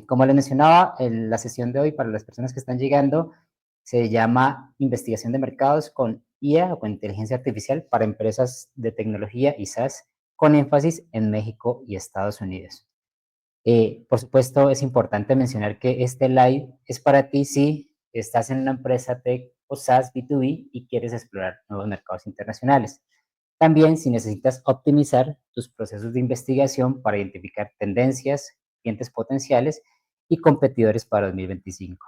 Como les mencionaba, la sesión de hoy para las personas que están llegando se llama Investigación de Mercados con IA o con Inteligencia Artificial para empresas de tecnología y SaaS, con énfasis en México y Estados Unidos. Por supuesto, es importante mencionar que este live es para ti si estás en una empresa tech o SaaS B2B y quieres explorar nuevos mercados internacionales. También si necesitas optimizar tus procesos de investigación para identificar tendencias, clientes potenciales y competidores para 2025.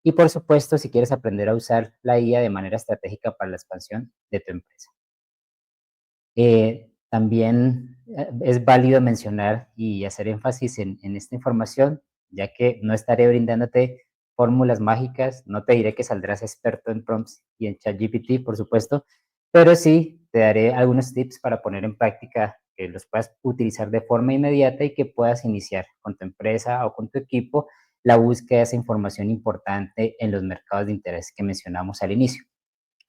Y por supuesto, si quieres aprender a usar la IA de manera estratégica para la expansión de tu empresa. También es válido mencionar y hacer énfasis en esta información, ya que no estaré brindándote fórmulas mágicas, no te diré que saldrás experto en prompts y en ChatGPT, por supuesto, pero sí te daré algunos tips para poner en práctica que los puedas utilizar de forma inmediata y que puedas iniciar con tu empresa o con tu equipo la búsqueda de esa información importante en los mercados de interés que mencionamos al inicio.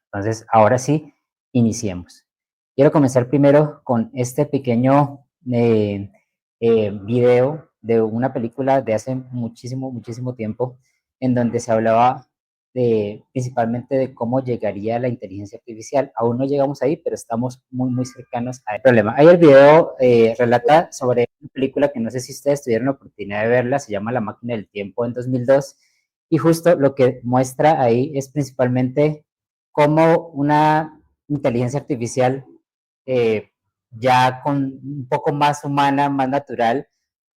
Entonces, ahora sí, iniciemos. Quiero comenzar primero con este pequeño video de una película de hace muchísimo, muchísimo tiempo, en donde se hablaba principalmente de cómo llegaría la inteligencia artificial. Aún no llegamos ahí, pero estamos muy, muy cercanos al problema. Ahí el video relata sobre una película que no sé si ustedes tuvieron la oportunidad de verla, se llama La máquina del tiempo en 2002, y justo lo que muestra ahí es principalmente cómo una inteligencia artificial ya con un poco más humana, más natural,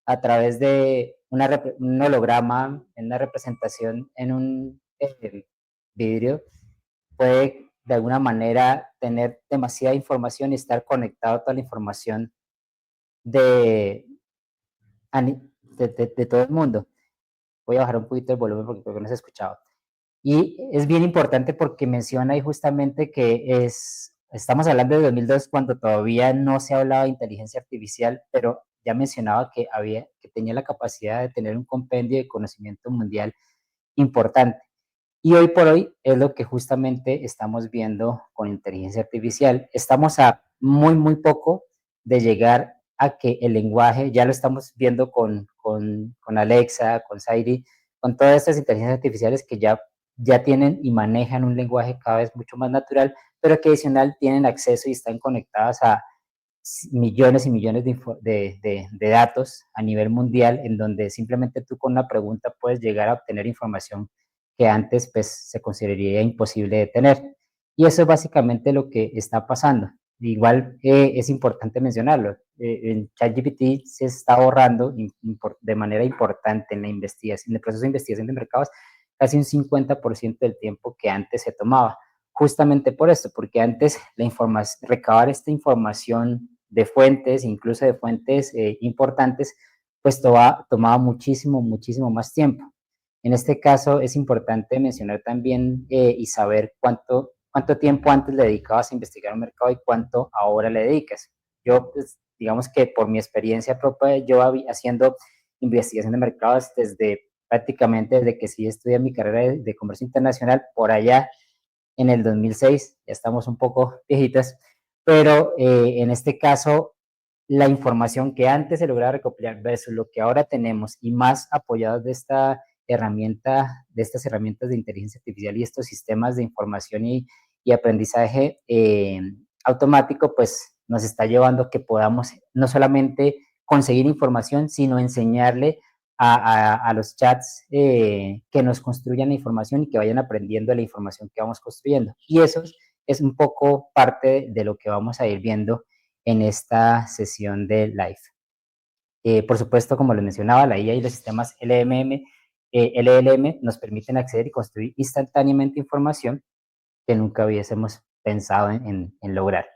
a través de un holograma, en una representación en un vidrio, puede de alguna manera tener demasiada información y estar conectado a toda la información de, de todo el mundo. Voy a bajar un poquito el volumen porque creo que no se ha escuchado. Y es bien importante porque menciona ahí justamente que estamos hablando de 2002 cuando todavía no se hablaba de inteligencia artificial, pero ya mencionaba que tenía la capacidad de tener un compendio de conocimiento mundial importante. Y hoy por hoy es lo que justamente estamos viendo con inteligencia artificial. Estamos a muy, muy poco de llegar a que el lenguaje, ya lo estamos viendo con Alexa, con Siri, con todas estas inteligencias artificiales que ya tienen y manejan un lenguaje cada vez mucho más natural, pero que adicional tienen acceso y están conectadas a millones y millones de datos a nivel mundial, en donde simplemente tú con una pregunta puedes llegar a obtener información que antes pues, se consideraría imposible de tener. Y eso es básicamente lo que está pasando. Igual es importante mencionarlo. En ChatGPT se está ahorrando de manera importante en la investigación, en el proceso de investigación de mercados, casi un 50% del tiempo que antes se tomaba. Justamente por esto, porque antes recabar esta información de fuentes, incluso de fuentes importantes, pues tomaba muchísimo, muchísimo más tiempo. En este caso es importante mencionar también y saber cuánto tiempo antes le dedicabas a investigar un mercado y cuánto ahora le dedicas. Yo, pues, digamos que por mi experiencia propia, yo haciendo investigación de mercados prácticamente desde que sí estudié mi carrera de comercio internacional, por allá en el 2006, ya estamos un poco viejitas, pero en este caso la información que antes se lograba recopilar versus lo que ahora tenemos y más apoyados de esta herramienta, de estas herramientas de inteligencia artificial y estos sistemas de información y aprendizaje automático, pues nos está llevando a que podamos no solamente conseguir información, sino enseñarle a los chats que nos construyan la información y que vayan aprendiendo la información que vamos construyendo. Y eso es un poco parte de lo que vamos a ir viendo en esta sesión de live. Por supuesto, como les mencionaba, la IA y los sistemas LLM nos permiten acceder y construir instantáneamente información que nunca hubiésemos pensado en lograr.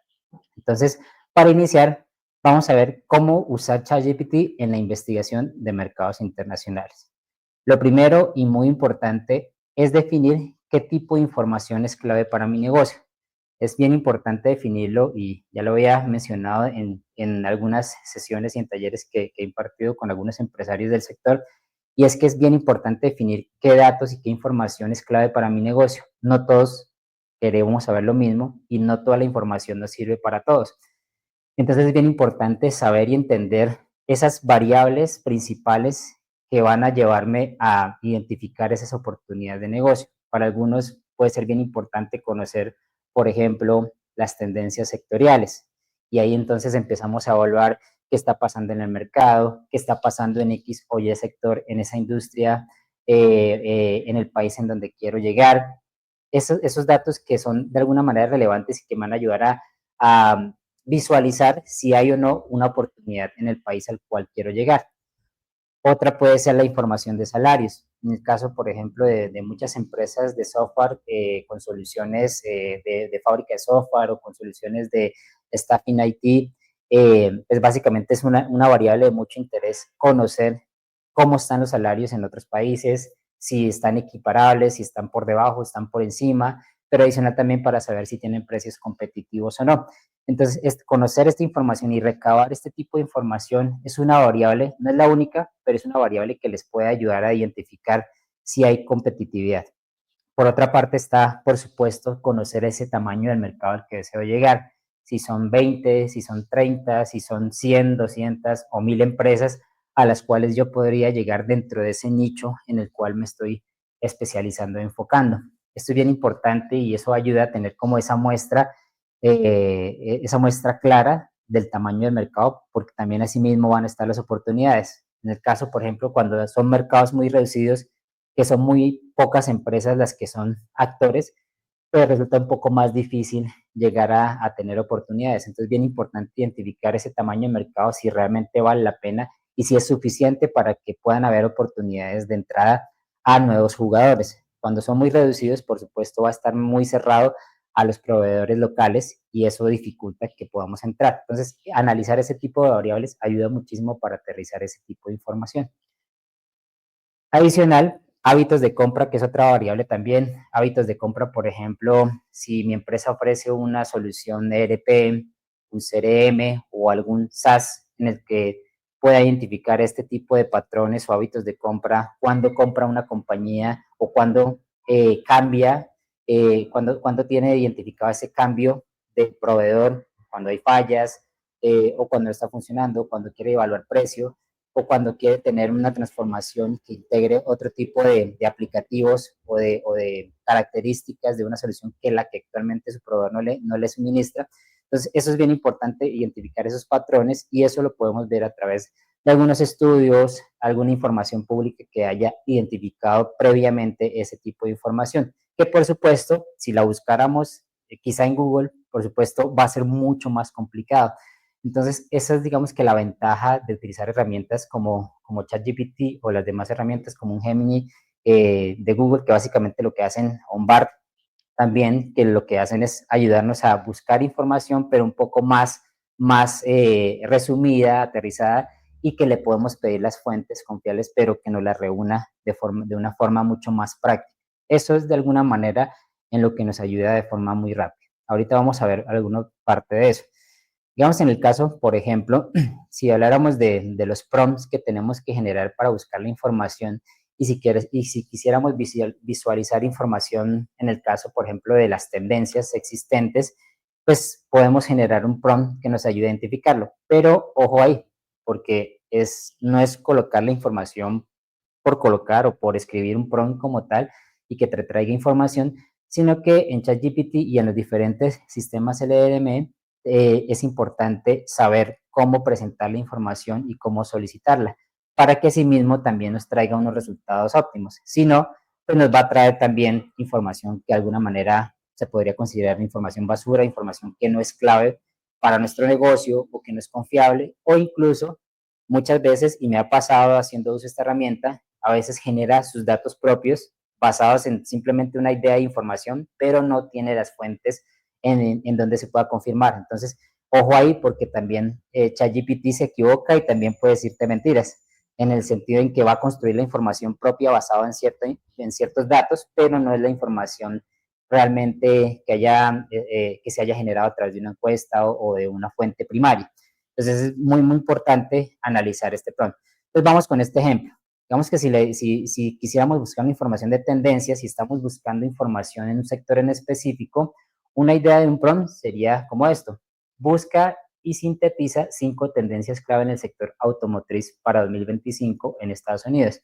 Entonces, para iniciar, vamos a ver cómo usar ChatGPT en la investigación de mercados internacionales. Lo primero y muy importante es definir qué tipo de información es clave para mi negocio. Es bien importante definirlo y ya lo había mencionado en algunas sesiones y en talleres que he impartido con algunos empresarios del sector, y es que es bien importante definir qué datos y qué información es clave para mi negocio. No todos queremos saber lo mismo y no toda la información nos sirve para todos. Entonces es bien importante saber y entender esas variables principales que van a llevarme a identificar esas oportunidades de negocio. Para algunos puede ser bien importante conocer, por ejemplo, las tendencias sectoriales. Y ahí entonces empezamos a evaluar qué está pasando en el mercado, qué está pasando en X o Y sector, en esa industria, en el país en donde quiero llegar. Esos datos que son de alguna manera relevantes y que me van a ayudar a visualizar si hay o no una oportunidad en el país al cual quiero llegar. Otra puede ser la información de salarios. En el caso, por ejemplo, de muchas empresas de software con soluciones de fábrica de software o con soluciones de staffing IT, pues básicamente es una variable de mucho interés conocer cómo están los salarios en otros países, si están equiparables, si están por debajo, están por encima, pero adicional también para saber si tienen precios competitivos o no. Entonces, conocer esta información y recabar este tipo de información es una variable, no es la única, pero es una variable que les puede ayudar a identificar si hay competitividad. Por otra parte está, por supuesto, conocer ese tamaño del mercado al que deseo llegar. Si son 20, si son 30, si son 100, 200 o 1000 empresas a las cuales yo podría llegar dentro de ese nicho en el cual me estoy especializando, enfocando. Esto es bien importante y eso ayuda a tener como esa muestra clara del tamaño del mercado, porque también asimismo van a estar las oportunidades. En el caso, por ejemplo, cuando son mercados muy reducidos, que son muy pocas empresas las que son actores, pues resulta un poco más difícil llegar a tener oportunidades. Entonces, bien importante identificar ese tamaño de mercado, si realmente vale la pena y si es suficiente para que puedan haber oportunidades de entrada a nuevos jugadores. Cuando son muy reducidos, por supuesto, va a estar muy cerrado a los proveedores locales y eso dificulta que podamos entrar. Entonces, analizar ese tipo de variables ayuda muchísimo para aterrizar ese tipo de información. Adicional, hábitos de compra, que es otra variable también. Hábitos de compra, por ejemplo, si mi empresa ofrece una solución de ERP, un CRM o algún SaaS en el que pueda identificar este tipo de patrones o hábitos de compra, cuando compra una compañía o cuando cambia, cuando tiene identificado ese cambio de proveedor, cuando hay fallas o cuando está funcionando, cuando quiere evaluar precio o cuando quiere tener una transformación que integre otro tipo de aplicativos o de características de una solución que la que actualmente su proveedor no le suministra. Entonces, eso es bien importante, identificar esos patrones y eso lo podemos ver a través de algunos estudios, alguna información pública que haya identificado previamente ese tipo de información, que por supuesto, si la buscáramos quizá en Google, por supuesto, va a ser mucho más complicado. Entonces, esa es, digamos que la ventaja de utilizar herramientas como ChatGPT o las demás herramientas como un Gemini de Google, que básicamente lo que hacen, o un BART también, que lo que hacen es ayudarnos a buscar información, pero un poco más resumida, aterrizada, y que le podemos pedir las fuentes confiables, pero que nos las reúna de una forma mucho más práctica. Eso es de alguna manera en lo que nos ayuda de forma muy rápida. Ahorita vamos a ver alguna parte de eso. Digamos, en el caso, por ejemplo, si habláramos de los prompts que tenemos que generar para buscar la información y si quisiéramos visualizar información en el caso, por ejemplo, de las tendencias existentes, pues podemos generar un prompt que nos ayude a identificarlo. Pero ojo ahí, porque no es colocar la información por colocar o por escribir un prompt como tal y que te traiga información, sino que en ChatGPT y en los diferentes sistemas LLM es importante saber cómo presentar la información y cómo solicitarla, para que asimismo también nos traiga unos resultados óptimos. Si no, pues nos va a traer también información que de alguna manera se podría considerar información basura, información que no es clave para nuestro negocio o que no es confiable, o incluso muchas veces, y me ha pasado haciendo uso de esta herramienta, a veces genera sus datos propios basados en simplemente una idea de información, pero no tiene las fuentes en donde se pueda confirmar. Entonces, ojo ahí porque también ChatGPT se equivoca y también puede decirte mentiras, en el sentido en que va a construir la información propia basada en ciertos datos, pero no es la información realmente que se haya generado a través de una encuesta o de una fuente primaria. Entonces es muy, muy importante analizar este prompt. Entonces vamos con este ejemplo. Digamos que si quisiéramos buscar una información de tendencias, si estamos buscando información en un sector en específico, una idea de un prompt sería como esto. Busca y sintetiza 5 tendencias clave en el sector automotriz para 2025 en Estados Unidos,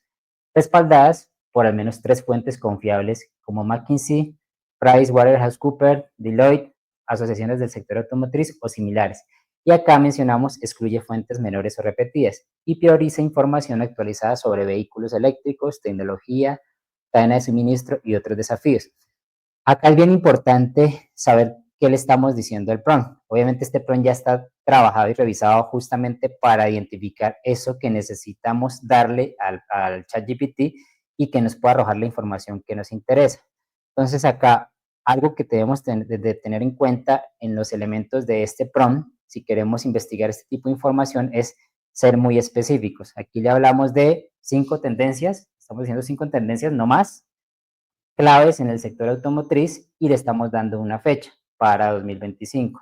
respaldadas por al menos 3 fuentes confiables como McKinsey, PricewaterhouseCoopers, Deloitte, asociaciones del sector automotriz o similares. Y acá mencionamos excluye fuentes menores o repetidas y prioriza información actualizada sobre vehículos eléctricos, tecnología, cadena de suministro y otros desafíos. Acá es bien importante saber qué le estamos diciendo al prompt. Obviamente este prompt ya está trabajado y revisado justamente para identificar eso que necesitamos darle al ChatGPT y que nos pueda arrojar la información que nos interesa. Entonces acá algo que debemos de tener en cuenta en los elementos de este prompt, si queremos investigar este tipo de información, es ser muy específicos. Aquí le hablamos de 5 tendencias, estamos diciendo 5 tendencias, no más, claves en el sector automotriz y le estamos dando una fecha para 2025,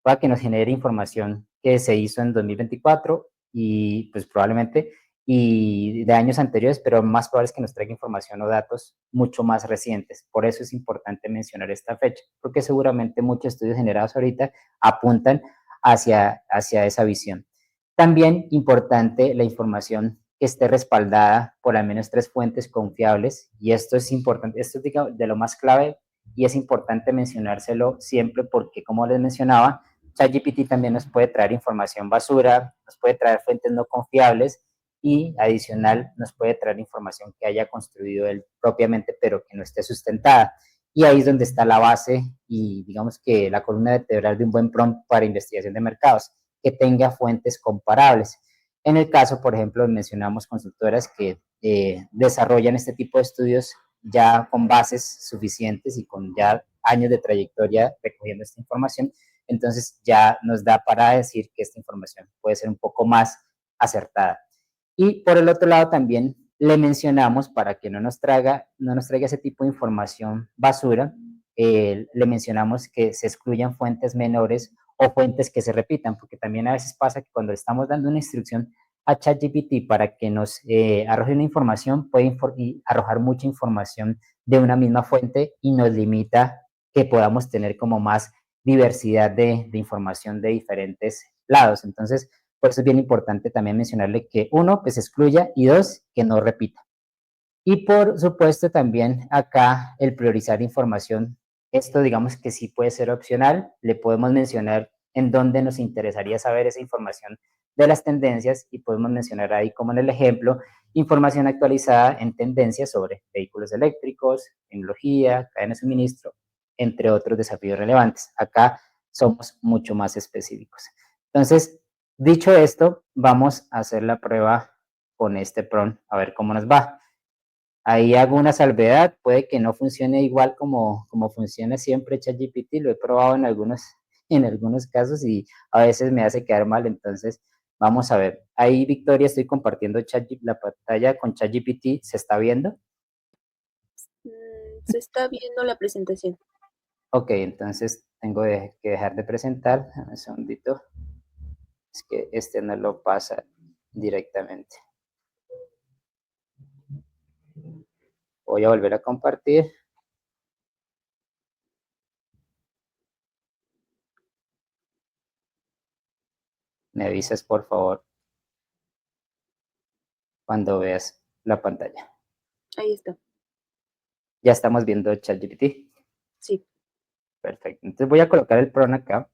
para que nos genere información que se hizo en 2024 y pues probablemente y de años anteriores, pero más probable es que nos traiga información o datos mucho más recientes. Por eso es importante mencionar esta fecha, porque seguramente muchos estudios generados ahorita apuntan hacia esa visión. También importante la información que esté respaldada por al menos 3 fuentes confiables, y esto es importante, esto es de lo más clave y es importante mencionárselo siempre porque, como les mencionaba, ChatGPT también nos puede traer información basura, nos puede traer fuentes no confiables y adicional nos puede traer información que haya construido él propiamente pero que no esté sustentada. Y ahí es donde está la base y digamos que la columna vertebral de un buen prompt para investigación de mercados, que tenga fuentes comparables. En el caso, por ejemplo, mencionamos consultoras que desarrollan este tipo de estudios ya con bases suficientes y con ya años de trayectoria recogiendo esta información, entonces ya nos da para decir que esta información puede ser un poco más acertada. Y por el otro lado también le mencionamos, para que no nos traiga ese tipo de información basura, le mencionamos que se excluyan fuentes menores o fuentes que se repitan, porque también a veces pasa que cuando estamos dando una instrucción a ChatGPT para que nos arroje una información, puede arrojar mucha información de una misma fuente y nos limita que podamos tener como más diversidad de información de diferentes lados. Entonces, por eso es bien importante también mencionarle que uno, pues excluya y dos, que no repita. Y por supuesto también acá el priorizar información, esto digamos que sí puede ser opcional, le podemos mencionar en dónde nos interesaría saber esa información de las tendencias y podemos mencionar ahí como en el ejemplo, información actualizada en tendencias sobre vehículos eléctricos, tecnología, cadena de suministro, entre otros desafíos relevantes. Acá somos mucho más específicos. Entonces, dicho esto, vamos a hacer la prueba con este prompt a ver cómo nos va. Ahí hago una salvedad, puede que no funcione igual como funciona siempre ChatGPT, lo he probado en algunos casos y a veces me hace quedar mal, entonces vamos a ver. Ahí, Victoria, estoy compartiendo la pantalla con ChatGPT, ¿se está viendo? Se está viendo la presentación. Ok, entonces tengo que dejar de presentar, un segundito, es que este no lo pasa directamente. Voy a volver a compartir. Me avisas, por favor, cuando veas la pantalla. Ahí está. Ya estamos viendo ChatGPT. Sí. Perfecto. Entonces voy a colocar el PRON acá,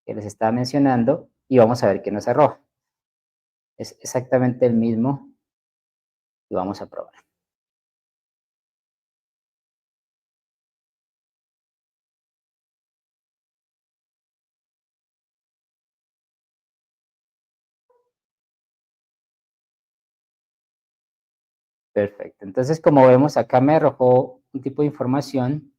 que les estaba mencionando, y vamos a ver qué nos arroja. Es exactamente el mismo y vamos a probar. Perfecto. Entonces, como vemos, acá me arrojó un tipo de información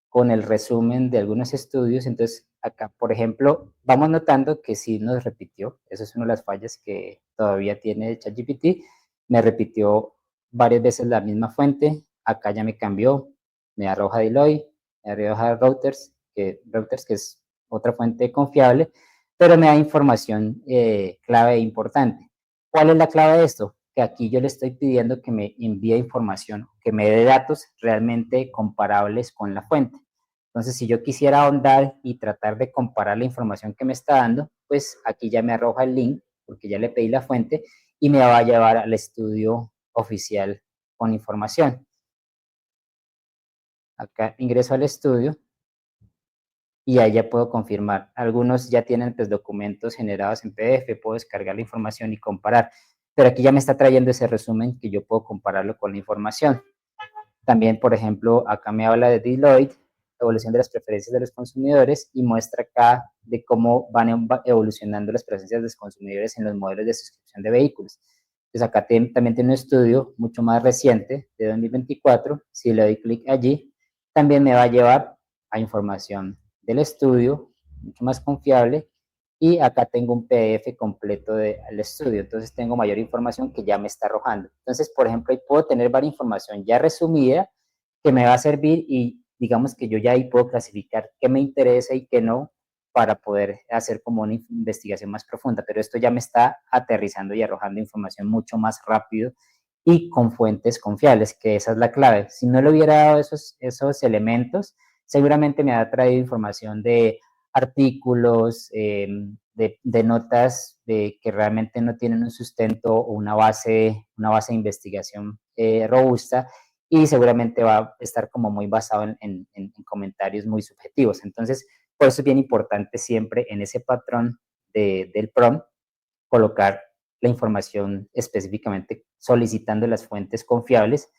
con el resumen de algunos estudios. Entonces, acá, por ejemplo, vamos notando que sí nos repitió. Esa es una de las fallas que todavía tiene ChatGPT. Me repitió varias veces la misma fuente. Acá ya me cambió. Me arroja Deloitte, me arroja Reuters, que es otra fuente confiable, pero me da información clave e importante. ¿Cuál es la clave de esto? Que aquí yo le estoy pidiendo que me envíe información, que me dé datos realmente comparables con la fuente. Entonces, si yo quisiera ahondar y tratar de comparar la información que me está dando, pues aquí ya me arroja el link, porque ya le pedí la fuente, y me va a llevar al estudio oficial con información. Acá ingreso al estudio y ahí ya puedo confirmar. Algunos ya tienen pues, documentos generados en PDF, puedo descargar la información y comparar, pero aquí ya me está trayendo ese resumen que yo puedo compararlo con la información. También, por ejemplo, acá me habla de Deloitte, evolución de las preferencias de los consumidores, y muestra acá de cómo van evolucionando las preferencias de los consumidores en los modelos de suscripción de vehículos. Entonces acá también tiene un estudio mucho más reciente, de 2024. Si le doy clic allí, también me va a llevar a información del estudio, mucho más confiable, y acá tengo un PDF completo del estudio, entonces tengo mayor información que ya me está arrojando. Entonces, por ejemplo, ahí puedo tener varias información ya resumida que me va a servir y digamos que yo ya ahí puedo clasificar qué me interesa y qué no para poder hacer como una investigación más profunda, pero esto ya me está aterrizando y arrojando información mucho más rápido y con fuentes confiables, que esa es la clave. Si no le hubiera dado esos elementos, seguramente me ha traído información de artículos, de notas que realmente no tienen un sustento o una base de investigación robusta, y seguramente va a estar como muy basado en comentarios muy subjetivos. Entonces, por eso es bien importante siempre en ese patrón del prompt colocar la información específicamente solicitando las fuentes confiables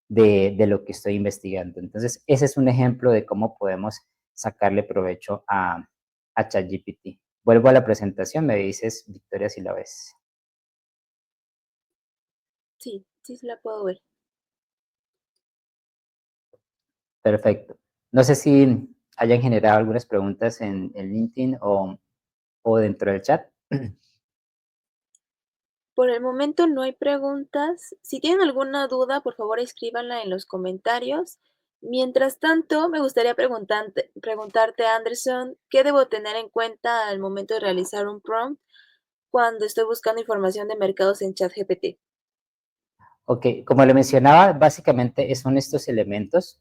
de lo que estoy investigando. Entonces, ese es un ejemplo de cómo podemos sacarle provecho a ChatGPT. Vuelvo a la presentación, me dices, Victoria, si la ves. Sí, sí la puedo ver. Perfecto. No sé si hayan generado algunas preguntas en LinkedIn o dentro del chat. Por el momento no hay preguntas. Si tienen alguna duda, por favor escríbanla en los comentarios. Mientras tanto, me gustaría preguntarte, Anderson, ¿qué debo tener en cuenta al momento de realizar un prompt cuando estoy buscando información de mercados en ChatGPT? Ok, como le mencionaba, básicamente son estos elementos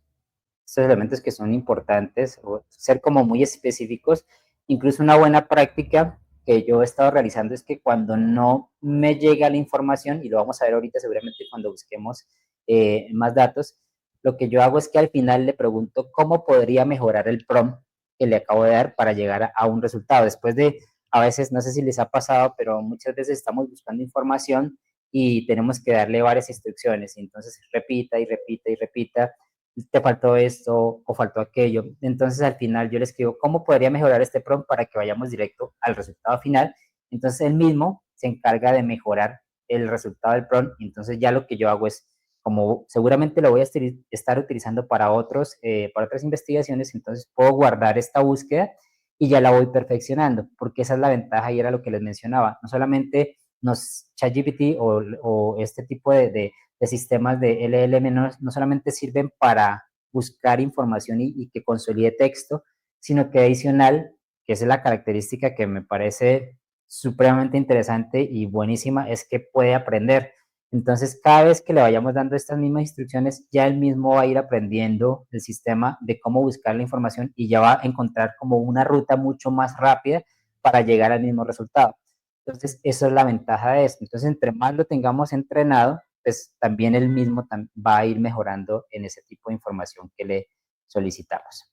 que son importantes, o ser como muy específicos. Incluso una buena práctica que yo he estado realizando es que cuando no me llega la información, y lo vamos a ver ahorita seguramente cuando busquemos más datos, lo que yo hago es que al final le pregunto cómo podría mejorar el prompt que le acabo de dar para llegar a un resultado. Después de, a veces, no sé si les ha pasado, pero muchas veces estamos buscando información y tenemos que darle varias instrucciones, y entonces repita y repita y repita, te faltó esto o faltó aquello. Entonces al final yo le escribo, ¿cómo podría mejorar este prompt para que vayamos directo al resultado final? Entonces él mismo se encarga de mejorar el resultado del prompt, y entonces ya lo que yo hago es, como seguramente lo voy a estar utilizando para otras investigaciones, entonces puedo guardar esta búsqueda y ya la voy perfeccionando, porque esa es la ventaja y era lo que les mencionaba. No solamente ChatGPT o este tipo de sistemas de LLM no solamente sirven para buscar información y que consolide texto, sino que adicional, que es la característica que me parece supremamente interesante y buenísima, es que puede aprender. Entonces, cada vez que le vayamos dando estas mismas instrucciones, ya él mismo va a ir aprendiendo el sistema de cómo buscar la información y ya va a encontrar como una ruta mucho más rápida para llegar al mismo resultado. Entonces, eso es la ventaja de esto. Entonces, entre más lo tengamos entrenado, pues también él mismo va a ir mejorando en ese tipo de información que le solicitamos.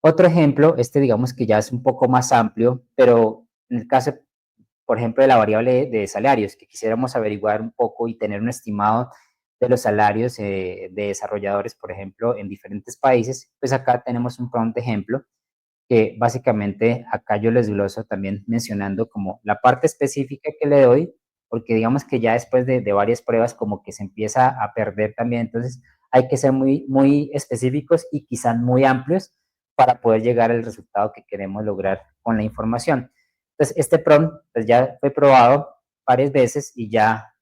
Otro ejemplo, digamos que ya es un poco más amplio, pero en el caso, por ejemplo, de la variable de salarios, que quisiéramos averiguar un poco y tener un estimado de los salarios de desarrolladores, por ejemplo, en diferentes países, pues acá tenemos un prompt de ejemplo que básicamente acá yo les gloso también mencionando como la parte específica que le doy, porque digamos que ya después de varias pruebas como que se empieza a perder también, entonces hay que ser muy, muy específicos y quizás muy amplios para poder llegar al resultado que queremos lograr con la información. Entonces, este prompt pues ya fue probado varias veces y ya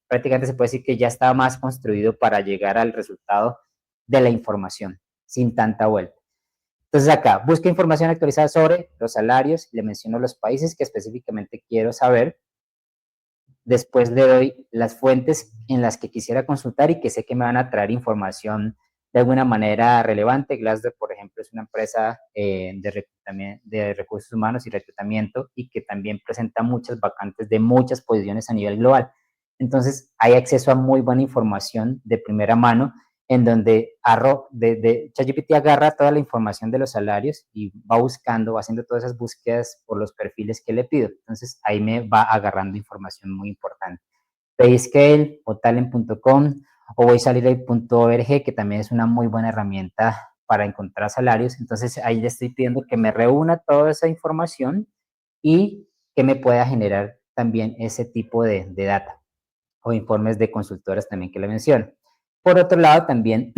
prácticamente se puede decir que ya está más construido para llegar al resultado de la información, sin tanta vuelta. Entonces acá, busca información actualizada sobre los salarios, le menciono los países que específicamente quiero saber, después le doy las fuentes en las que quisiera consultar y que sé que me van a traer información de alguna manera relevante. Glassdoor, por ejemplo, es una empresa de recursos humanos y reclutamiento y que también presenta muchas vacantes de muchas posiciones a nivel global. Entonces, hay acceso a muy buena información de primera mano en donde ChatGPT agarra toda la información de los salarios y va buscando, va haciendo todas esas búsquedas por los perfiles que le pido. Entonces, ahí me va agarrando información muy importante. Payscale o talent.com o voisalary.org, que también es una muy buena herramienta para encontrar salarios. Entonces ahí le estoy pidiendo que me reúna toda esa información y que me pueda generar también ese tipo de data o informes de consultoras también que le menciono. Por otro lado, también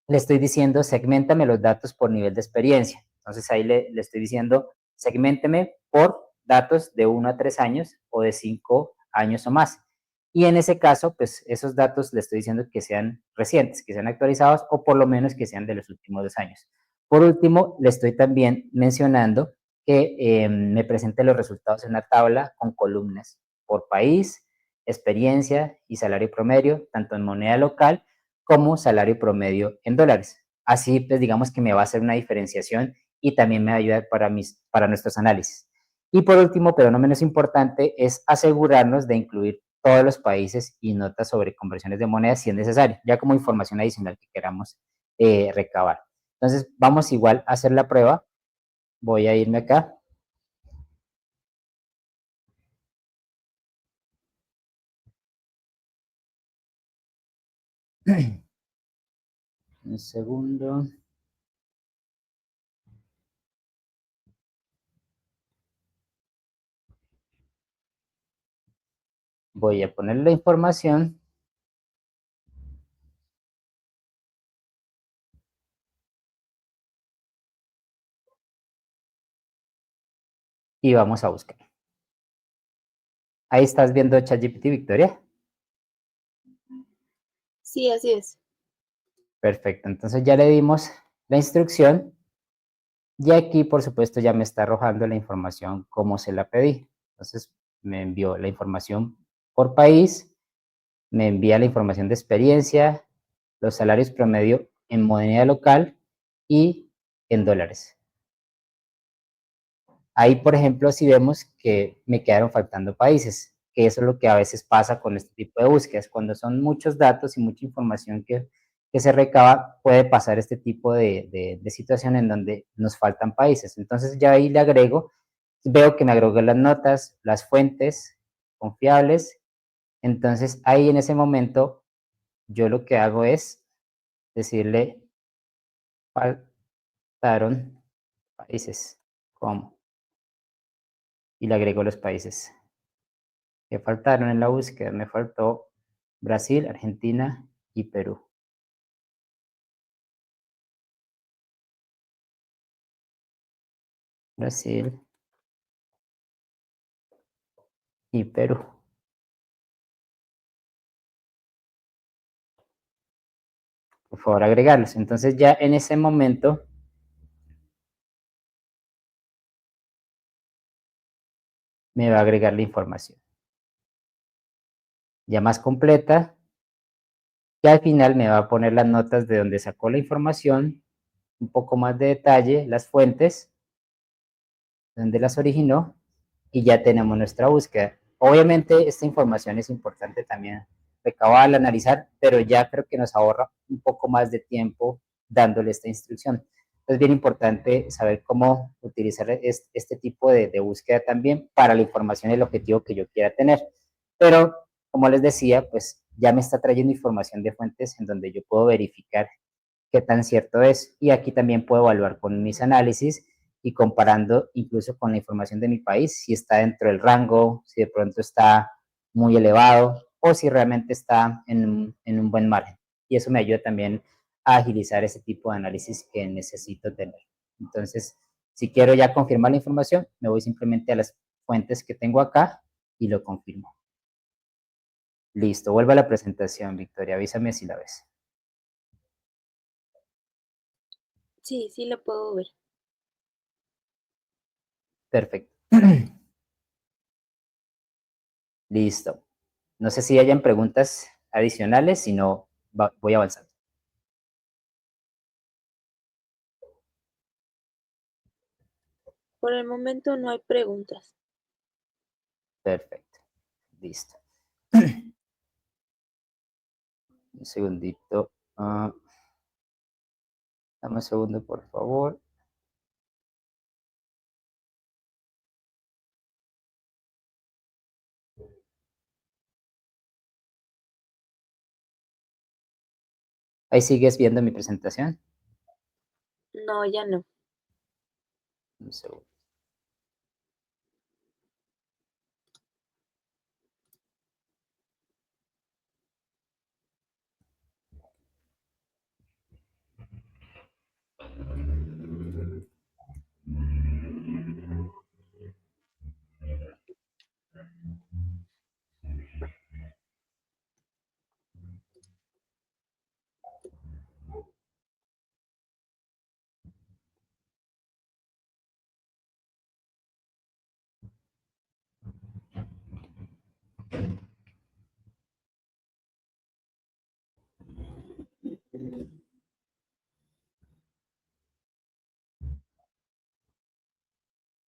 le estoy diciendo, segmentame los datos por nivel de experiencia. Entonces ahí le estoy diciendo, segmenteme por datos de 1 a 3 años o de 5 años o más. Y en ese caso, pues esos datos le estoy diciendo que sean recientes, que sean actualizados o por lo menos que sean de los últimos 2 años. Por último, le estoy también mencionando que me presente los resultados en una tabla con columnas por país, experiencia y salario promedio, tanto en moneda local como salario promedio en dólares. Así, pues digamos que me va a hacer una diferenciación y también me va a ayudar para nuestros análisis. Y por último, pero no menos importante, es asegurarnos de incluir todos los países y notas sobre conversiones de monedas si es necesario, ya como información adicional que queramos recabar. Entonces, vamos igual a hacer la prueba. Voy a irme acá. Un segundo. Voy a poner la información. Y vamos a buscar. Ahí estás viendo ChatGPT, Victoria. Sí, así es. Perfecto, entonces ya le dimos la instrucción y aquí, por supuesto, ya me está arrojando la información como se la pedí. Entonces, me envió la información por país, me envía la información de experiencia, los salarios promedio en moneda local y en dólares. Ahí, por ejemplo, si vemos que me quedaron faltando países, que eso es lo que a veces pasa con este tipo de búsquedas. Cuando son muchos datos y mucha información que se recaba, puede pasar este tipo de situación en donde nos faltan países. Entonces ya ahí le agrego, veo que me agregó las notas, las fuentes confiables. Entonces ahí en ese momento yo lo que hago es decirle, faltaron países, ¿cómo? Y le agrego los países que faltaron en la búsqueda. Me faltó Brasil, Argentina y Perú. Brasil y Perú. Por favor, agregarlos. Entonces ya en ese momento me va a agregar la información ya más completa y al final me va a poner las notas de donde sacó la información, un poco más de detalle, las fuentes, donde las originó y ya tenemos nuestra búsqueda. Obviamente esta información es importante también recabarla, analizar, pero ya creo que nos ahorra un poco más de tiempo dándole esta instrucción. Es bien importante saber cómo utilizar este tipo de búsqueda también para la información y el objetivo que yo quiera tener. Pero, como les decía, pues ya me está trayendo información de fuentes en donde yo puedo verificar qué tan cierto es. Y aquí también puedo evaluar con mis análisis y comparando incluso con la información de mi país, si está dentro del rango, si de pronto está muy elevado o si realmente está en un buen margen. Y eso me ayuda también a agilizar ese tipo de análisis que necesito tener. Entonces, si quiero ya confirmar la información, me voy simplemente a las fuentes que tengo acá y lo confirmo. Listo, vuelvo a la presentación, Victoria, avísame si la ves. Sí, sí lo puedo ver. Perfecto. Listo. No sé si hayan preguntas adicionales, si no, voy avanzando. Por el momento no hay preguntas. Perfecto, listo. Un segundito. Dame un segundo, por favor. Ahí sigues viendo mi presentación. No, ya no. Un segundo.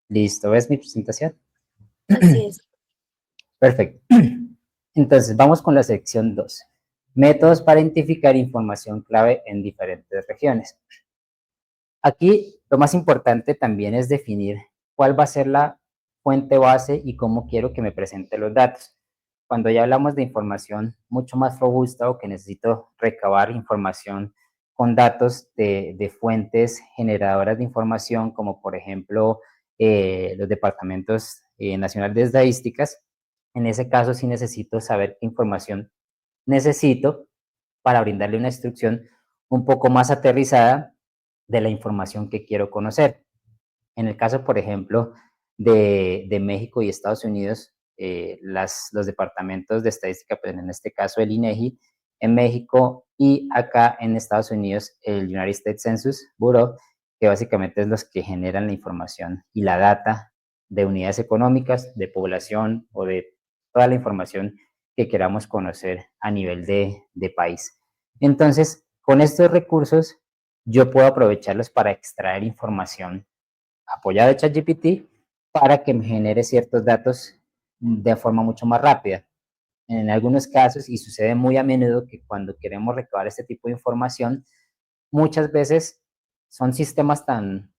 Listo, ¿ves mi presentación? Así es. Perfecto. Entonces, vamos con la sección 2. Métodos para identificar información clave en diferentes regiones. Aquí lo más importante también es definir cuál va a ser la fuente base y cómo quiero que me presente los datos. Cuando ya hablamos de información mucho más robusta o que necesito recabar información con datos de fuentes generadoras de información, como por ejemplo los departamentos nacionales de estadísticas, en ese caso sí necesito saber qué información necesito para brindarle una instrucción un poco más aterrizada de la información que quiero conocer. En el caso, por ejemplo, de México y Estados Unidos, los departamentos de estadística, pues en este caso el INEGI, en México y acá en Estados Unidos el United States Census Bureau, que básicamente es los que generan la información y la data de unidades económicas, de población o de toda la información que queramos conocer a nivel de país. Entonces, con estos recursos, yo puedo aprovecharlos para extraer información apoyada de ChatGPT para que me genere ciertos datos de forma mucho más rápida. En algunos casos, y sucede muy a menudo, que cuando queremos recabar este tipo de información, muchas veces son sistemas tan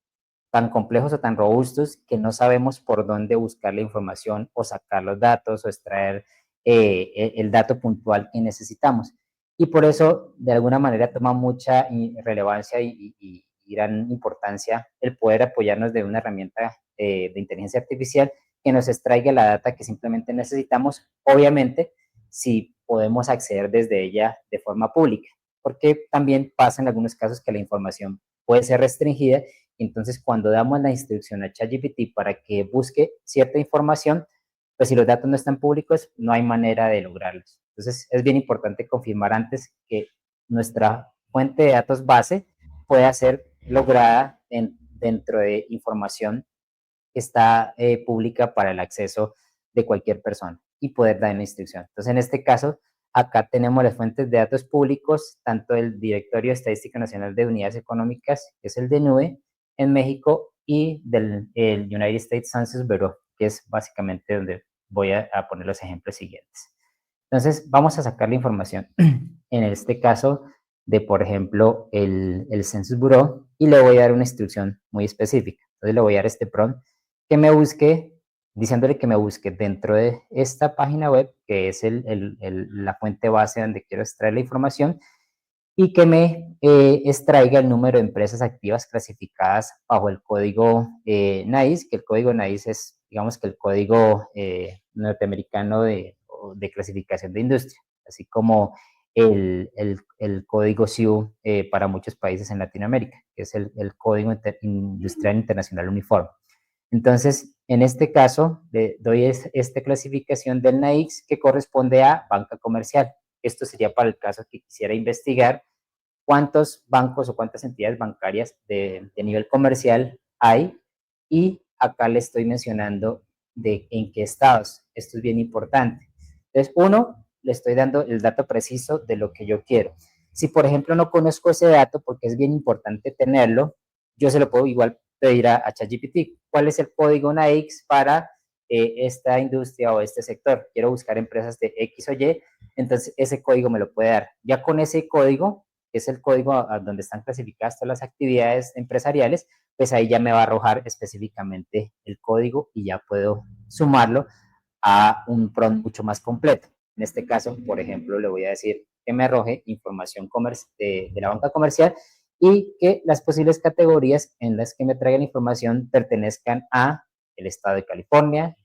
complejos o tan robustos que no sabemos por dónde buscar la información o sacar los datos o extraer el dato puntual que necesitamos. Y por eso, de alguna manera, toma mucha relevancia y gran importancia el poder apoyarnos de una herramienta de inteligencia artificial que nos extraiga la data que simplemente necesitamos, obviamente, si podemos acceder desde ella de forma pública, porque también pasa en algunos casos que la información puede ser restringida. Entonces, cuando damos la instrucción a ChatGPT para que busque cierta información, pues si los datos no están públicos, no hay manera de lograrlos. Entonces, es bien importante confirmar antes que nuestra fuente de datos base pueda ser lograda dentro de información que está pública para el acceso de cualquier persona y poder dar la instrucción. Entonces, en este caso, acá tenemos las fuentes de datos públicos, tanto el Directorio de Estadística Nacional de Unidades Económicas, que es el DNUE, en México, y del el United States Census Bureau, que es básicamente donde voy a poner los ejemplos siguientes. Entonces, vamos a sacar la información, en este caso, de, por ejemplo, el Census Bureau, y le voy a dar una instrucción muy específica. Entonces, le voy a dar este prompt que me busque, diciéndole que me busque dentro de esta página web, que es la fuente base donde quiero extraer la información, y que me extraiga el número de empresas activas clasificadas bajo el código NAIS, que el código NAIS es, digamos que el código norteamericano de clasificación de industria, así como el código SIU para muchos países en Latinoamérica, que es el Código Industrial Internacional Uniforme. Entonces, en este caso, le doy esta clasificación del NAICS que corresponde a banca comercial. Esto sería para el caso que quisiera investigar cuántos bancos o cuántas entidades bancarias de nivel comercial hay, y acá le estoy mencionando de en qué estados. Esto es bien importante. Entonces, uno, le estoy dando el dato preciso de lo que yo quiero. Si, por ejemplo, no conozco ese dato, porque es bien importante tenerlo, yo se lo puedo igual puedo ir a ChatGPT. ¿Cuál es el código NAICS para esta industria o este sector? Quiero buscar empresas de X o Y, entonces ese código me lo puede dar. Ya con ese código, que es el código donde están clasificadas todas las actividades empresariales, pues ahí ya me va a arrojar específicamente el código y ya puedo sumarlo a un prompt mucho más completo. En este caso, por ejemplo, le voy a decir que me arroje información de la banca comercial y que las posibles categorías en las que me traigan información pertenezcan a el estado de California,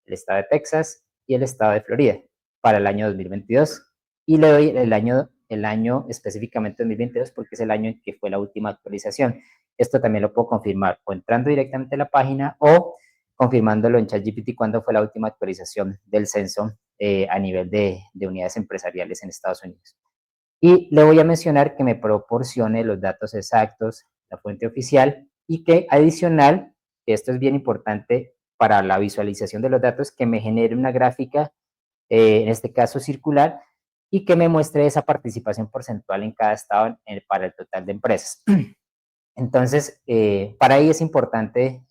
el estado de Texas y el estado de Florida para el año 2022. Y le doy el año específicamente 2022 porque es el año en que fue la última actualización. Esto también lo puedo confirmar o entrando directamente a la página o confirmándolo en ChatGPT cuándo fue la última actualización del censo a nivel de unidades empresariales en Estados Unidos. Y le voy a mencionar que me proporcione los datos exactos, la fuente oficial, y que adicional, que esto es bien importante para la visualización de los datos, que me genere una gráfica, en este caso circular, y que me muestre esa participación porcentual en cada estado para el total de empresas. Entonces, para ahí es importante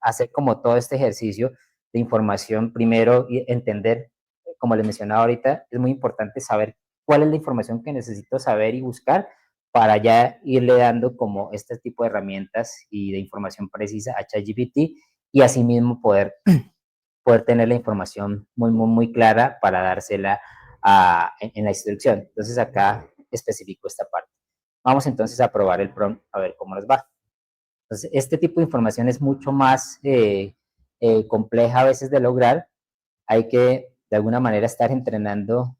hacer como todo este ejercicio de información, primero y entender, como les mencionaba ahorita, es muy importante saber cuál es la información que necesito saber y buscar para ya irle dando como este tipo de herramientas y de información precisa a ChatGPT y asimismo poder tener la información muy clara para dársela en la instrucción. Entonces acá especifico esta parte. Vamos entonces a probar el prompt a ver cómo nos va. Entonces, este tipo de información es mucho más compleja a veces de lograr. Hay que de alguna manera estar entrenando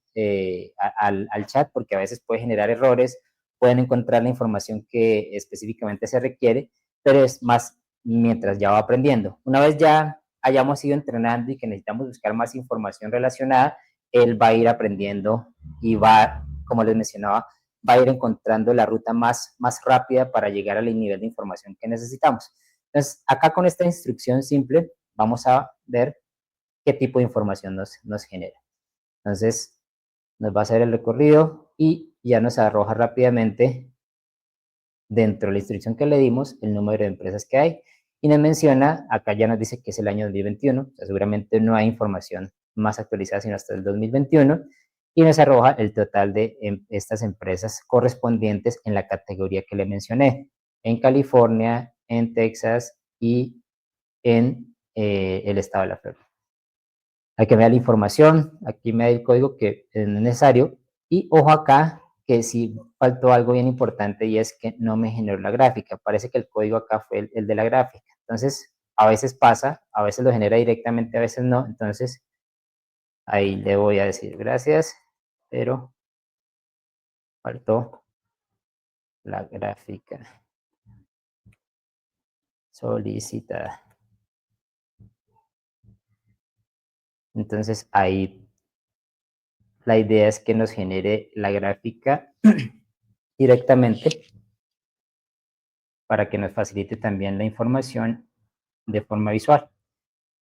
al chat porque a veces puede generar errores, pueden encontrar la información que específicamente se requiere, pero es más mientras ya va aprendiendo. Una vez ya hayamos ido entrenando y que necesitamos buscar más información relacionada, él va a ir aprendiendo y va, como les mencionaba, va a ir encontrando la ruta más rápida para llegar al nivel de información que necesitamos. Entonces, acá con esta instrucción simple, vamos a ver qué tipo de información nos genera. Entonces, nos va a hacer el recorrido y ya nos arroja rápidamente dentro de la instrucción que le dimos el número de empresas que hay y nos menciona, acá ya nos dice que es el año 2021, o sea, seguramente no hay información más actualizada sino hasta el 2021 y nos arroja el total de estas empresas correspondientes en la categoría que le mencioné, en California, en Texas y en el estado de la Florida. Aquí me da la información, aquí me da el código que es necesario y ojo acá que sí faltó algo bien importante y es que no me generó la gráfica. Parece que el código acá fue el de la gráfica. Entonces, a veces pasa, a veces lo genera directamente, a veces no. Entonces, ahí le voy a decir gracias, pero faltó la gráfica solicitada. Entonces, ahí la idea es que nos genere la gráfica directamente para que nos facilite también la información de forma visual.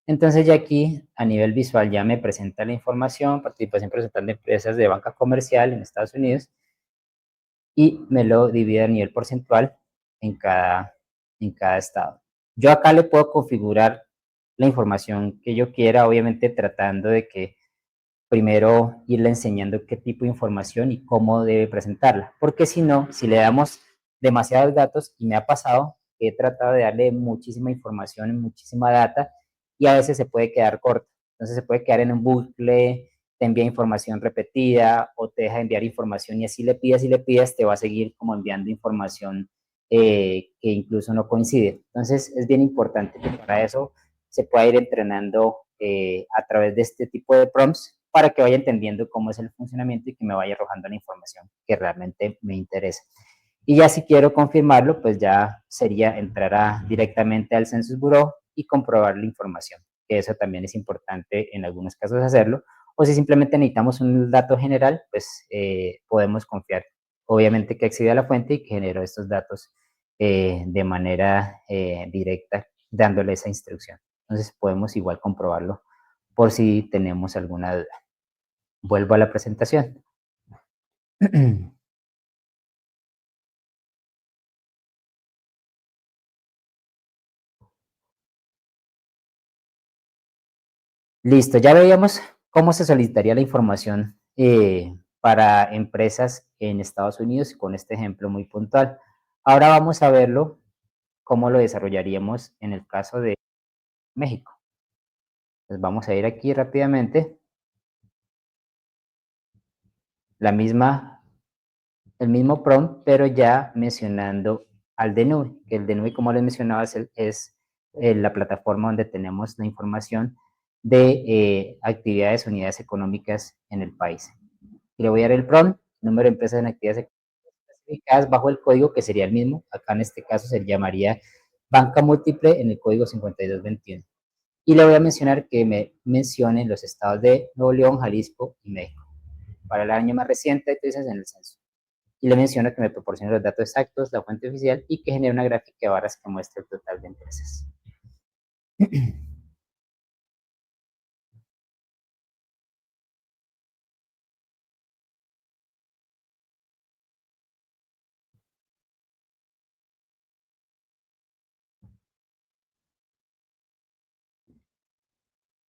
Entonces ya aquí a nivel visual ya me presenta la información, participación presental de empresas de banca comercial en Estados Unidos y me lo divide a nivel porcentual en cada estado. Yo acá le puedo configurar la información que yo quiera, obviamente tratando de que primero irle enseñando qué tipo de información y cómo debe presentarla, porque si no, si le damos demasiados datos, y me ha pasado que he tratado de darle muchísima información, muchísima data, y a veces se puede quedar corto, entonces se puede quedar en un bucle, te envía información repetida o te deja enviar información y así le pidas, te va a seguir como enviando información que incluso no coincide. Entonces es bien importante que para eso se pueda ir entrenando a través de este tipo de prompts para que vaya entendiendo cómo es el funcionamiento y que me vaya arrojando la información que realmente me interesa. Y ya si quiero confirmarlo, pues ya sería entrar directamente al Census Bureau y comprobar la información, que eso también es importante en algunos casos hacerlo. O si simplemente necesitamos un dato general, pues podemos confiar, obviamente, que accede a la fuente y que generó estos datos de manera directa, dándole esa instrucción. Entonces podemos igual comprobarlo por si tenemos alguna duda. Vuelvo a la presentación. Listo, ya veíamos cómo se solicitaría la información para empresas en Estados Unidos con este ejemplo muy puntual. Ahora vamos a verlo cómo lo desarrollaríamos en el caso de México. Entonces vamos a ir aquí rápidamente. La misma, el mismo prompt, pero ya mencionando al DNUI, que el DNUI, como les mencionaba, es la plataforma donde tenemos la información de actividades, unidades económicas en el país. Y le voy a dar el prompt, número de empresas en actividades clasificadas bajo el código que sería el mismo. Acá en este caso se llamaría banca múltiple en el código 5221. Y le voy a mencionar que me mencionen los estados de Nuevo León, Jalisco y México. Para el año más reciente, actualización en el censo. Y le menciono que me proporcione los datos exactos, la fuente oficial y que genere una gráfica de barras que muestre el total de empresas.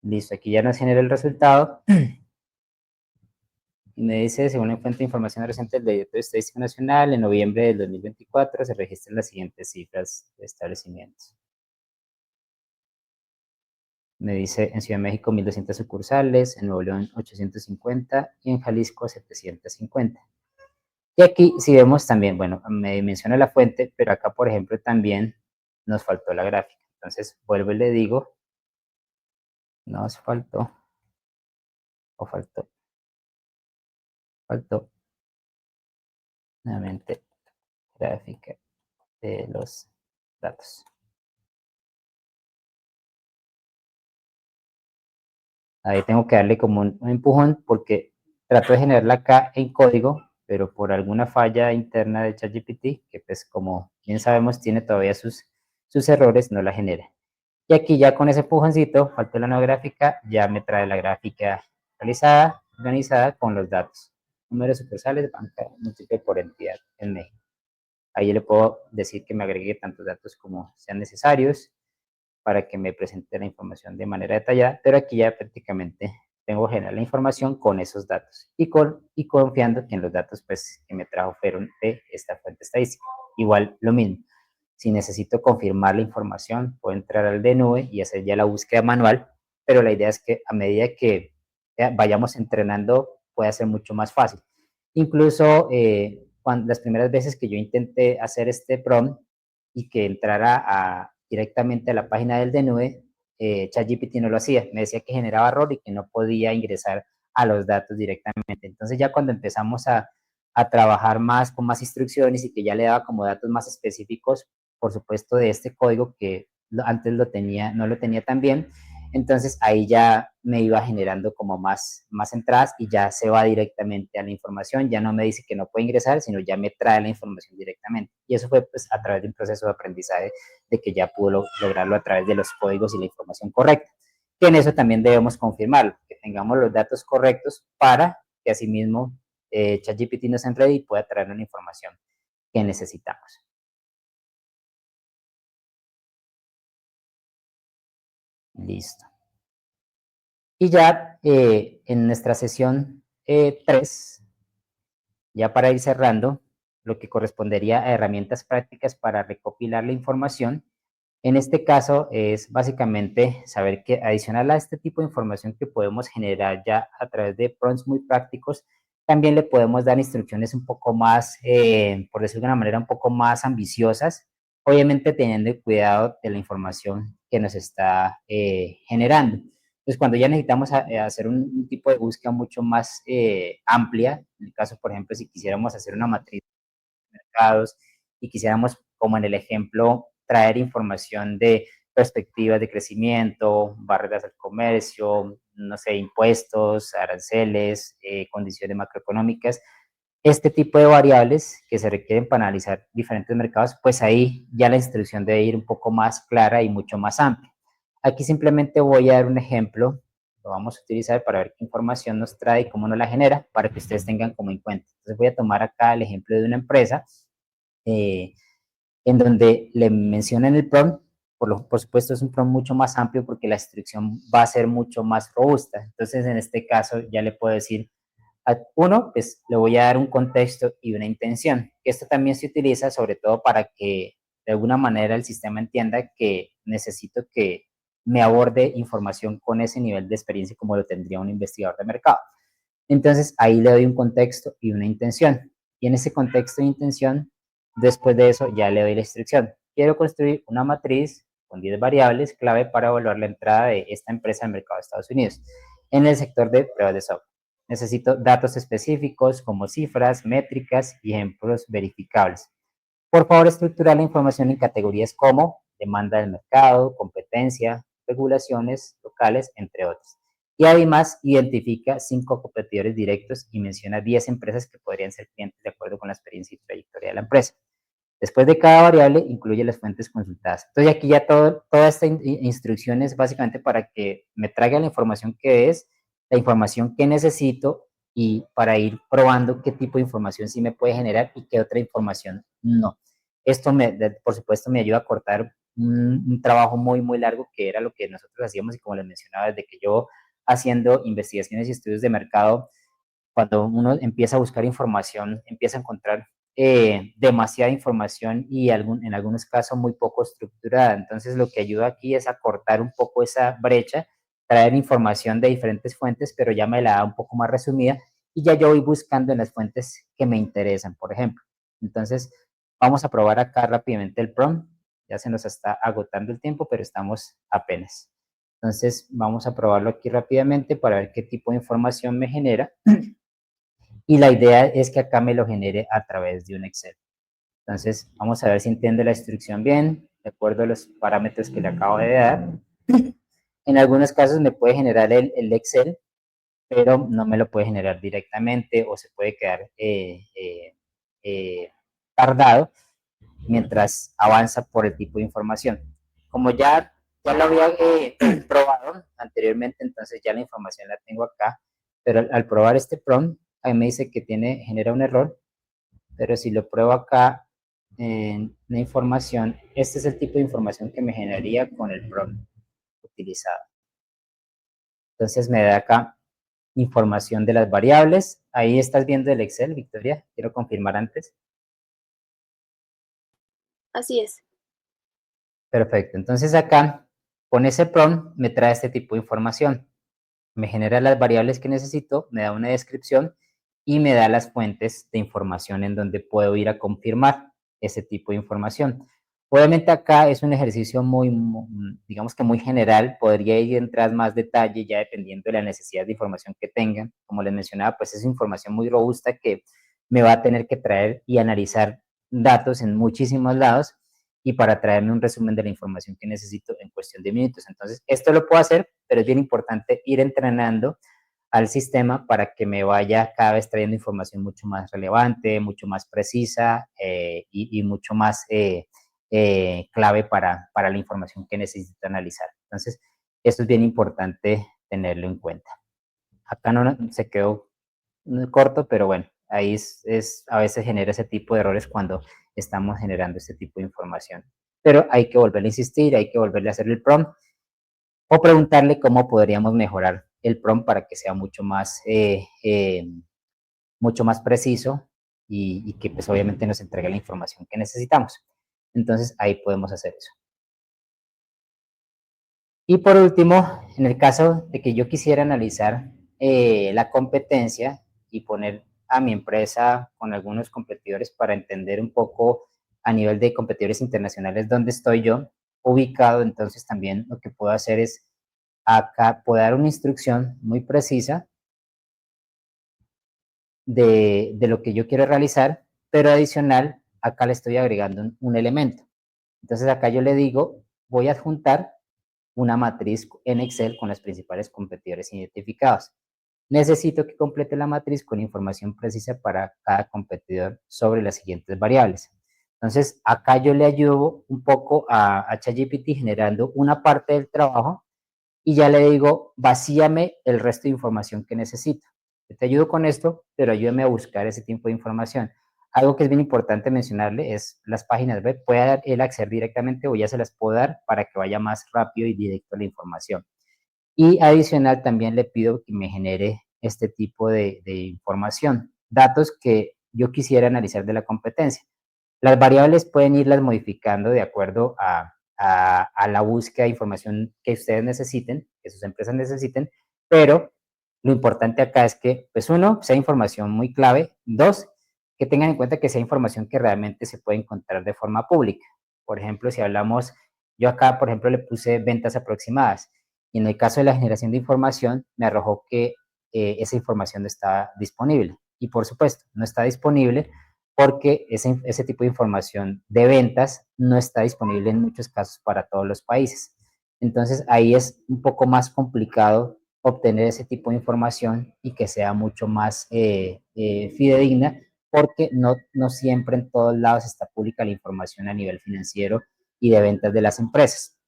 Listo, aquí ya nos genera el resultado. Y me dice, según la fuente de información reciente del Directorio Estadístico Nacional, en noviembre del 2024 se registran las siguientes cifras de establecimientos. Me dice, en Ciudad de México 1.200 sucursales, en Nuevo León 850 y en Jalisco 750. Y aquí, si vemos también, bueno, me menciona la fuente, pero acá, por ejemplo, también nos faltó la gráfica. Entonces, vuelvo y le digo, nos faltó, o faltó, nuevamente, gráfica de los datos. Ahí tengo que darle como un empujón porque trato de generarla acá en código, pero por alguna falla interna de ChatGPT, que pues como bien sabemos tiene todavía sus errores, no la genera. Y aquí ya con ese empujoncito, falta la nueva gráfica, ya me trae la gráfica realizada, organizada con los datos. Número de sucursales, banca múltiple por entidad en México. Ahí le puedo decir que me agregue tantos datos como sean necesarios para que me presente la información de manera detallada, pero aquí ya prácticamente tengo que generar la información con esos datos y confiando que en los datos pues, que me trajo fueron de esta fuente estadística. Igual lo mismo, si necesito confirmar la información, puedo entrar al de nube y hacer ya la búsqueda manual, pero la idea es que a medida que vayamos entrenando pueda ser mucho más fácil. Incluso las primeras veces que yo intenté hacer este prompt y que entrara directamente a la página del DNUE, ChatGPT no lo hacía, me decía que generaba error y que no podía ingresar a los datos directamente. Entonces ya cuando empezamos a trabajar más con más instrucciones y que ya le daba como datos más específicos, por supuesto, de este código que antes no lo tenía tan bien, entonces ahí ya me iba generando como más entradas y ya se va directamente a la información, ya no me dice que no puede ingresar, sino ya me trae la información directamente. Y eso fue pues a través de un proceso de aprendizaje de que ya pudo lograrlo a través de los códigos y la información correcta. Que en eso también debemos confirmarlo, que tengamos los datos correctos para que asimismo ChatGPT nos entregue y pueda traer la información que necesitamos. Listo. Y ya en nuestra sesión 3, ya para ir cerrando, lo que correspondería a herramientas prácticas para recopilar la información. En este caso es básicamente saber que adicional a este tipo de información que podemos generar ya a través de prompts muy prácticos, también le podemos dar instrucciones un poco más, por decirlo de una manera, un poco más ambiciosas, obviamente teniendo cuidado de la información que nos está generando. Entonces, cuando ya necesitamos hacer un tipo de búsqueda mucho más amplia, en el caso, por ejemplo, si quisiéramos hacer una matriz de mercados y quisiéramos, como en el ejemplo, traer información de perspectivas de crecimiento, barreras al comercio, no sé, impuestos, aranceles, condiciones macroeconómicas, este tipo de variables que se requieren para analizar diferentes mercados, pues ahí ya la instrucción debe ir un poco más clara y mucho más amplia. Aquí simplemente voy a dar un ejemplo, lo vamos a utilizar para ver qué información nos trae y cómo nos la genera, para que ustedes tengan como en cuenta. Entonces voy a tomar acá el ejemplo de una empresa en donde le mencionan el prompt por supuesto es un prompt mucho más amplio porque la instrucción va a ser mucho más robusta. Entonces, en este caso, ya le puedo decir a uno, pues le voy a dar un contexto y una intención. Esto también se utiliza sobre todo para que de alguna manera el sistema entienda que necesito que me aborde información con ese nivel de experiencia como lo tendría un investigador de mercado. Entonces ahí le doy un contexto y una intención. Y en ese contexto e intención, después de eso ya le doy la instrucción. Quiero construir una matriz con 10 variables clave para evaluar la entrada de esta empresa al mercado de Estados Unidos en el sector de pruebas de software. Necesito datos específicos como cifras, métricas y ejemplos verificables. Por favor, estructurar la información en categorías como demanda del mercado, competencia, regulaciones locales, entre otros. Y además, identifica 5 competidores directos y menciona 10 empresas que podrían ser clientes de acuerdo con la experiencia y trayectoria de la empresa. Después de cada variable, incluye las fuentes consultadas. Entonces, aquí ya toda esta instrucción es básicamente para que me traiga la información que es, la información que necesito y para ir probando qué tipo de información sí me puede generar y qué otra información no. Esto, por supuesto, me ayuda a cortar un trabajo muy, muy largo que era lo que nosotros hacíamos y como les mencionaba, desde que yo haciendo investigaciones y estudios de mercado, cuando uno empieza a buscar información, empieza a encontrar demasiada información y en algunos casos muy poco estructurada. Entonces, lo que ayuda aquí es a cortar un poco esa brecha, traer información de diferentes fuentes, pero ya me la da un poco más resumida y ya yo voy buscando en las fuentes que me interesan, por ejemplo. Entonces, vamos a probar acá rápidamente el prompt. Ya se nos está agotando el tiempo, pero estamos apenas. Entonces, vamos a probarlo aquí rápidamente para ver qué tipo de información me genera. Y la idea es que acá me lo genere a través de un Excel. Entonces, vamos a ver si entiende la instrucción bien, de acuerdo a los parámetros que le acabo de dar. En algunos casos me puede generar el Excel, pero no me lo puede generar directamente o se puede quedar tardado mientras avanza por el tipo de información. Como ya lo había probado anteriormente, entonces ya la información la tengo acá, pero al probar este prompt, ahí me dice que genera un error, pero si lo pruebo acá en la información, este es el tipo de información que me generaría con el prompt utilizado. Entonces me da acá información de las variables. Ahí estás viendo el Excel, Victoria. Quiero confirmar antes. Así es. Perfecto. Entonces acá, con ese prompt, me trae este tipo de información. Me genera las variables que necesito, me da una descripción y me da las fuentes de información en donde puedo ir a confirmar ese tipo de información. Obviamente acá es un ejercicio digamos que muy general, podría ir en más detalle ya dependiendo de la necesidad de información que tengan. Como les mencionaba, pues es información muy robusta que me va a tener que traer y analizar datos en muchísimos lados y para traerme un resumen de la información que necesito en cuestión de minutos. Entonces, esto lo puedo hacer, pero es bien importante ir entrenando al sistema para que me vaya cada vez trayendo información mucho más relevante, mucho más precisa y mucho más clave para la información que necesito analizar. Entonces, esto es bien importante tenerlo en cuenta. Acá no se quedó corto, pero bueno, ahí a veces genera ese tipo de errores cuando estamos generando este tipo de información. Pero hay que volverle a insistir, hay que volverle a hacer el prompt o preguntarle cómo podríamos mejorar el prompt para que sea mucho más preciso y que pues obviamente nos entregue la información que necesitamos. Entonces ahí podemos hacer eso. Y por último, en el caso de que yo quisiera analizar la competencia y poner a mi empresa con algunos competidores para entender un poco a nivel de competidores internacionales dónde estoy yo ubicado, entonces también lo que puedo hacer es acá puedo dar una instrucción muy precisa de lo que yo quiero realizar, pero adicional, acá le estoy agregando un elemento. Entonces acá yo le digo, voy a adjuntar una matriz en Excel con los principales competidores identificados. Necesito que complete la matriz con información precisa para cada competidor sobre las siguientes variables. Entonces, acá yo le ayudo un poco a ChatGPT generando una parte del trabajo y ya le digo, vacíame el resto de información que necesito. Yo te ayudo con esto, pero ayúdame a buscar ese tipo de información. Algo que es bien importante mencionarle es las páginas web. Puede él acceder directamente o ya se las puedo dar para que vaya más rápido y directo la información. Y adicional también le pido que me genere este tipo de información, datos que yo quisiera analizar de la competencia. Las variables pueden irlas modificando de acuerdo a la búsqueda de información que ustedes necesiten, que sus empresas necesiten, pero lo importante acá es que, pues uno, sea información muy clave. Dos, que tengan en cuenta que sea información que realmente se puede encontrar de forma pública. Por ejemplo, si hablamos, yo acá, por ejemplo, le puse ventas aproximadas y en el caso de la generación de información me arrojó que esa información no está disponible. Y por supuesto, no está disponible porque ese tipo de información de ventas no está disponible en muchos casos para todos los países. Entonces ahí es un poco más complicado obtener ese tipo de información y que sea mucho más fidedigna, porque no siempre en todos lados está pública la información a nivel financiero y de ventas de las empresas.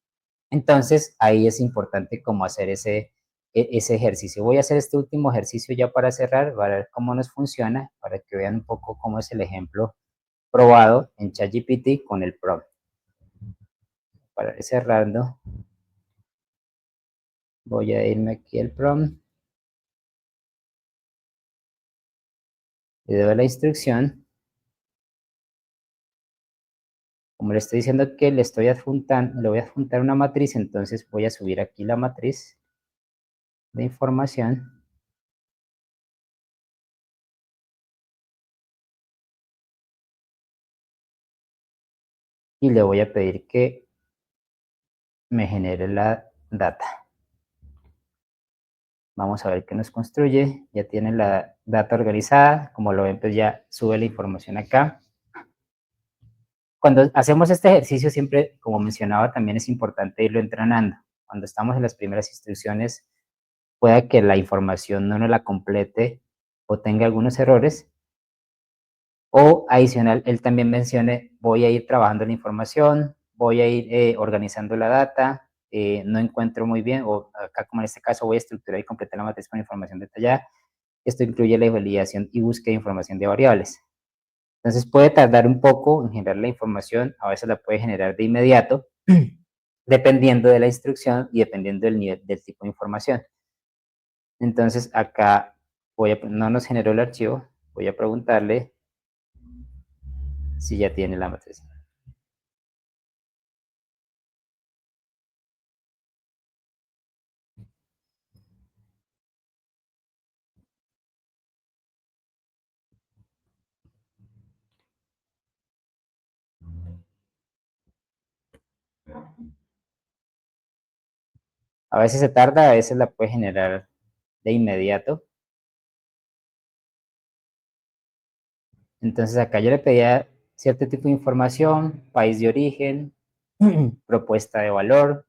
Entonces ahí es importante como hacer ese ejercicio. Voy a hacer este último ejercicio ya para cerrar, para ver cómo nos funciona, para que vean un poco cómo es el ejemplo probado en ChatGPT con el prompt. Para ir cerrando, voy a irme aquí al prompt, le doy la instrucción. Como le estoy diciendo que le estoy adjuntando, le voy a adjuntar una matriz, entonces voy a subir aquí la matriz de información. Y le voy a pedir que me genere la data. Vamos a ver qué nos construye. Ya tiene la data organizada. Como lo ven, pues ya sube la información acá. Cuando hacemos este ejercicio, siempre, como mencionaba, también es importante irlo entrenando. Cuando estamos en las primeras instrucciones, pueda que la información no nos la complete o tenga algunos errores. O adicional, él también mencione, voy a ir trabajando la información, voy a ir organizando la data, no encuentro muy bien, o acá como en este caso voy a estructurar y completar la matriz con información detallada. Esto incluye la validación y búsqueda de información de variables. Entonces puede tardar un poco en generar la información, a veces la puede generar de inmediato, dependiendo de la instrucción y dependiendo del nivel, del tipo de información. Entonces acá no nos generó el archivo, voy a preguntarle si ya tiene la matriz. A veces se tarda, a veces la puede generar de inmediato. Entonces acá yo le pedía cierto tipo de información, país de origen, propuesta de valor,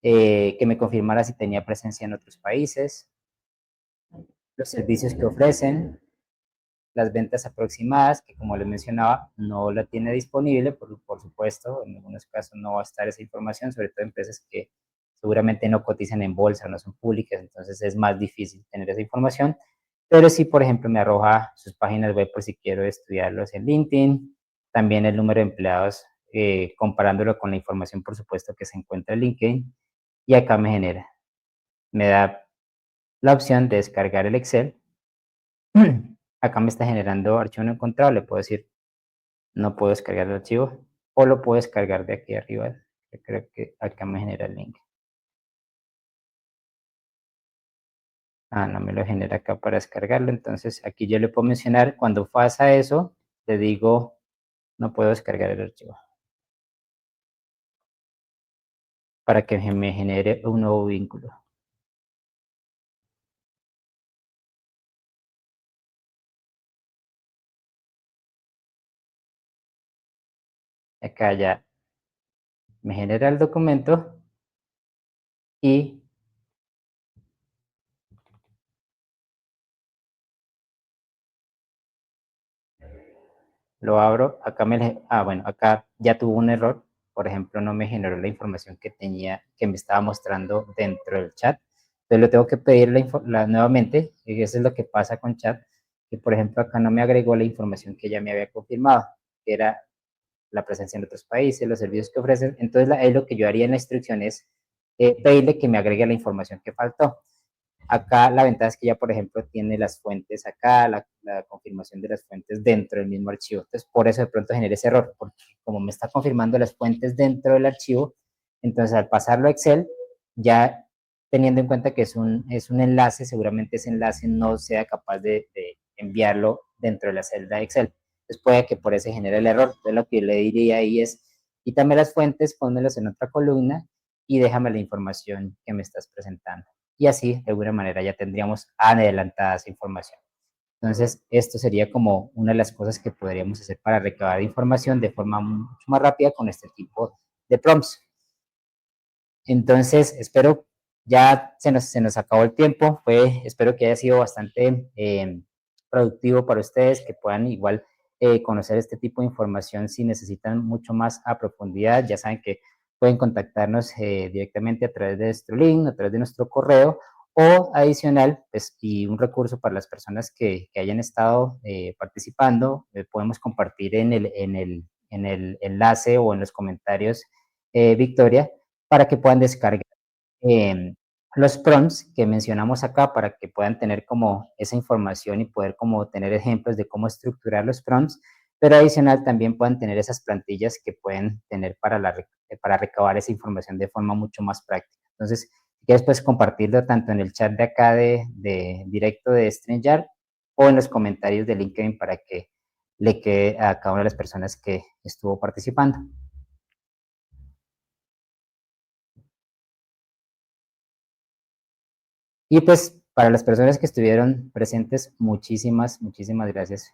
que me confirmara si tenía presencia en otros países, los servicios que ofrecen, las ventas aproximadas, que como les mencionaba, no la tiene disponible, por supuesto, en algunos casos no va a estar esa información, sobre todo empresas que seguramente no cotizan en bolsa, no son públicas, entonces es más difícil tener esa información, pero sí, por ejemplo, me arroja sus páginas web por si quiero estudiarlos en LinkedIn, también el número de empleados, comparándolo con la información, por supuesto, que se encuentra en LinkedIn, y acá me da la opción de descargar el Excel. Acá me está generando archivo no encontrado, le puedo decir no puedo descargar el archivo o lo puedo descargar de aquí arriba. Creo que acá me genera el link. Ah, no me lo genera acá para descargarlo. Entonces aquí yo le puedo mencionar, cuando pasa eso, le digo no puedo descargar el archivo para que me genere un nuevo vínculo. Acá ya me genera el documento y lo abro. Acá bueno, acá ya tuvo un error. Por ejemplo, no me generó la información que tenía, que me estaba mostrando dentro del chat. Entonces lo tengo que pedir nuevamente, y eso es lo que pasa con chat. que por ejemplo acá no me agregó la información que ella me había confirmado, que era la presencia en otros países, los servicios que ofrecen. Entonces, ahí lo que yo haría en la instrucción es pedirle que me agregue la información que faltó. Acá la ventaja es que ya, por ejemplo, tiene las fuentes acá, la confirmación de las fuentes dentro del mismo archivo. Entonces, por eso de pronto genera ese error, porque como me está confirmando las fuentes dentro del archivo, entonces al pasarlo a Excel, ya teniendo en cuenta que es un enlace, seguramente ese enlace no sea capaz de enviarlo dentro de la celda de Excel. Entonces puede que por eso genere el error. Entonces lo que yo le diría ahí es, quítame las fuentes, pónmelas en otra columna y déjame la información que me estás presentando. Y así, de alguna manera, ya tendríamos adelantada esa información. Entonces, esto sería como una de las cosas que podríamos hacer para recabar información de forma mucho más rápida con este tipo de prompts. Entonces, espero, ya se nos acabó el tiempo, espero que haya sido bastante productivo para ustedes, que puedan igual conocer este tipo de información si necesitan mucho más a profundidad. Ya saben que pueden contactarnos directamente a través de nuestro link, a través de nuestro correo, o adicional, pues, y un recurso para las personas que hayan estado participando, podemos compartir en el enlace o en los comentarios, Victoria, para que puedan descargar eh, los prompts que mencionamos acá, para que puedan tener como esa información y poder como tener ejemplos de cómo estructurar los prompts, pero adicional también puedan tener esas plantillas que pueden tener para recabar esa información de forma mucho más práctica. Entonces, si quieres, puedes compartirlo tanto en el chat de acá de directo de StreamYard o en los comentarios de LinkedIn para que le quede a cada una de las personas que estuvo participando. Y pues para las personas que estuvieron presentes, muchísimas, muchísimas gracias